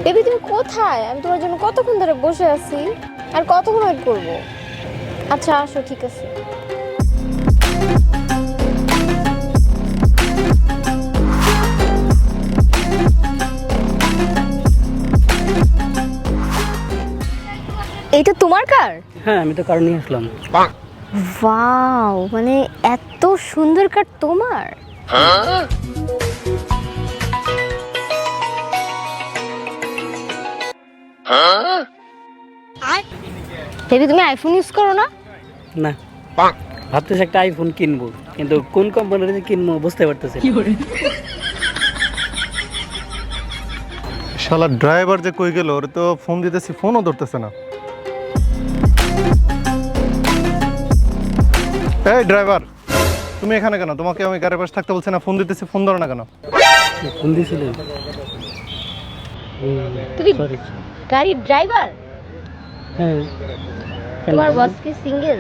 Baby তুমি কোথায়? আমি তোমার জন্য কতক্ষণ ধরে বসে আছি, আর কতক্ষণ ওয়েট করবো? আচ্ছা আসো, ঠিক আছে। এইটা তোমার কার? হ্যাঁ, আমি তো কার নিয়ে আসলাম। ওয়াও, মানে এত সুন্দর কার তোমার? বেবি তুমি আইফোন ইউজ করো না? না, ভাবতেছি একটা আইফোন কিনবো, কিন্তু কোন কোম্পানির যে কিনবো বুঝতে পারতেছি না। শালা ড্রাইভার যে কই গেল, ওর তো ফোন দিতেছি, ফোনও ধরতেছে না। এই ড্রাইভার, তুমি এখানে কেন? তোমাকে আমি গাড়ির পাশে থাকতে বলছি না? ফোন দিতেছি, ফোন ধরো না কেন? ফোন দিয়েছিলেন? তুমি সরি। গাড়ির ড্রাইভার? হ্যাঁ, কেন? তোমার বস কি সিঙ্গেল?